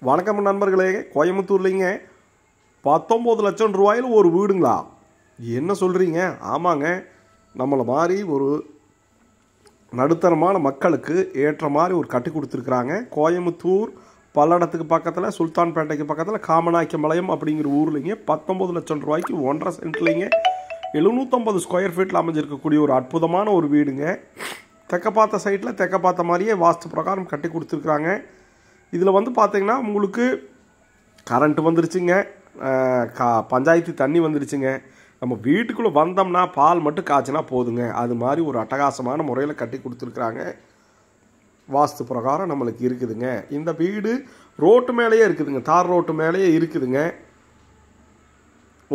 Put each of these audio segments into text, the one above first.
வணக்கம் நண்பர்களே, கோயம்புத்தூர்லிங்க 19 லட்சம் ரூபாயில் ஒரு வீடுங்களா? என்ன சொல்கிறீங்க? ஆமாங்க, நம்மளை மாதிரி ஒரு நடுத்தரமான மக்களுக்கு ஏற்ற மாதிரி ஒரு கட்டி கொடுத்துருக்குறாங்க. கோயம்புத்தூர் பல்லடத்துக்கு பக்கத்தில், சுல்தான்பேட்டைக்கு பக்கத்தில் காமநாயக்கம்பாளையம் அப்படிங்கிற ஊர்லிங்க 19 லட்சம் ரூபாய்க்கு 1.5 சென்ட்லிங்க 750 ஸ்கொயர் ஃபீட்டில் அமைஞ்சிருக்கக்கூடிய ஒரு அற்புதமான ஒரு வீடுங்க. தெற்க பார்த்த சைட்டில் தெற்க பார்த்த மாதிரியே வாஸ்து பிரகாரம் கட்டி கொடுத்துருக்குறாங்க. இதில் வந்து பார்த்திங்கன்னா உங்களுக்கு கரண்ட்டு வந்துருச்சுங்க, பஞ்சாயத்து தண்ணி வந்துருச்சுங்க. நம்ம வீட்டுக்குள்ளே வந்தோம்னா பால் மட்டும் காய்ச்சினா போதுங்க. அது மாதிரி ஒரு அட்டகாசமான முறையில் கட்டி கொடுத்துருக்குறாங்க. வாஸ்து பிரகாரம் நம்மளுக்கு இருக்குதுங்க. இந்த வீடு ரோட்டு மேலேயே இருக்குதுங்க, தார் ரோட்டு மேலேயே இருக்குதுங்க.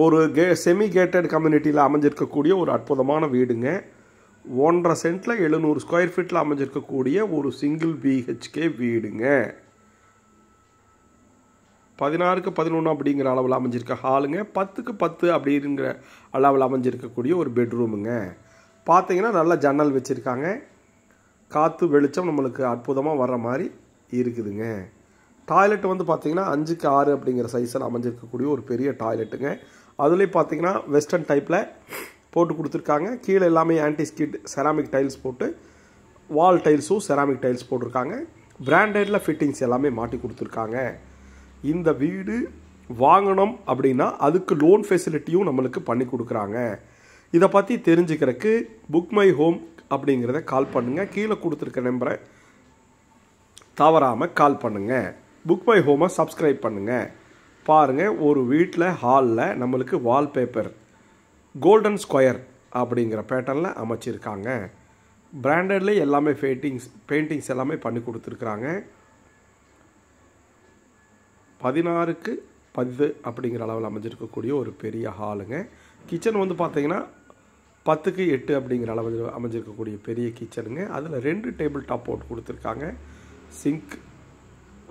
ஒரு செமி கேட்டட் கம்யூனிட்டியில் அமைஞ்சிருக்கக்கூடிய ஒரு அற்புதமான வீடுங்க. 1.5 சென்ட்டில் 700 ஸ்கொயர் ஃபீட்டில் அமைஞ்சிருக்கக்கூடிய ஒரு சிங்கிள் பிஹெச்கே வீடுங்க. 16க்கு 11 அப்படிங்கிற அளவில் அமைஞ்சிருக்க ஹாலுங்க. 10க்கு 10 அப்படிங்கிற அளவில் அமைஞ்சிருக்கக்கூடிய ஒரு பெட்ரூமுங்க. பார்த்தீங்கன்னா நல்லா ஜன்னல் வச்சுருக்காங்க. காற்று வெளிச்சம் நம்மளுக்கு அற்புதமாக வர்ற மாதிரி இருக்குதுங்க. டாய்லெட் வந்து பார்த்திங்கன்னா 5க்கு 6 அப்படிங்கிற சைஸில் அமைஞ்சிருக்கக்கூடிய ஒரு பெரிய டாய்லெட்டுங்க. அதுலேயும் பார்த்திங்கன்னா வெஸ்டர்ன் டைப்பில் போட்டு கொடுத்துருக்காங்க. கீழே எல்லாமே ஆன்டி ஸ்கிட் செராமிக் டைல்ஸ் போட்டு, வால் டைல்ஸும் செராமிக் டைல்ஸ் போட்டிருக்காங்க. பிராண்டடில் ஃபிட்டிங்ஸ் எல்லாமே மாட்டி கொடுத்துருக்காங்க. இந்த வீடு வாங்கணும் அப்படின்னா அதுக்கு லோன் ஃபெசிலிட்டியும் நம்மளுக்கு பண்ணி கொடுக்குறாங்க. இதை பற்றி தெரிஞ்சுக்கிறதுக்கு புக் மை ஹோம் அப்படிங்கிறத கால் பண்ணுங்கள். கீழே கொடுத்துருக்க நம்பரை தவறாமல் கால் பண்ணுங்கள். புக் மை ஹோமை சப்ஸ்கிரைப் பண்ணுங்கள். பாருங்கள், ஒரு வீட்டில் ஹாலில் நம்மளுக்கு வால்பேப்பர் கோல்டன் ஸ்கொயர் அப்படிங்கிற பேட்டர்னில் அமைச்சிருக்காங்க. பிராண்டட்லேயே எல்லாமே பெயிண்டிங்ஸ் எல்லாமே பண்ணி கொடுத்துருக்குறாங்க. 16க்கு 10 அப்படிங்கிற அளவில் அமைஞ்சிருக்கக்கூடிய ஒரு பெரிய ஹாலுங்க. கிச்சன் வந்து பார்த்திங்கன்னா 10க்கு 8 அப்படிங்கிற அளவில் அமைஞ்சிருக்கக்கூடிய பெரிய கிச்சனுங்க. அதில் 2 டேபிள் டாப் போட்டு கொடுத்துருக்காங்க. சிங்க்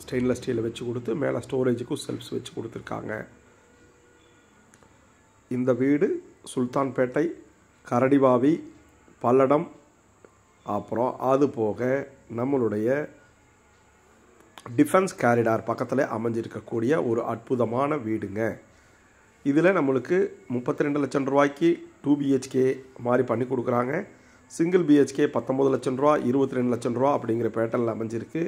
ஸ்டெயின்லெஸ் ஸ்டீலை வச்சு கொடுத்து மேலே ஸ்டோரேஜுக்கும் செல்ஃப்ஸ் வச்சு கொடுத்துருக்காங்க. இந்த வீடு சுல்தான்பேட்டை, கரடிவாவி, பல்லடம், அப்புறம் அது போக நம்மளுடைய டிஃபென்ஸ் காரிடார் பக்கத்தில் அமைஞ்சிருக்கக்கூடிய ஒரு அற்புதமான வீடுங்க. இதில் நம்மளுக்கு 32 லட்சம் ரூபாய்க்கு 2 பிஹெச்கே மாதிரி பண்ணி கொடுக்குறாங்க. சிங்கிள் பிஹெச்கே 19 லட்சம் ரூபா, 22 லட்சம் ரூபா அப்படிங்கிற பேட்டர்னில் அமைஞ்சிருக்கு.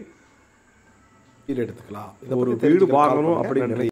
இது எடுத்துக்கலாம். இதை ஒரு வீடு வாங்கணும் அப்படின்னு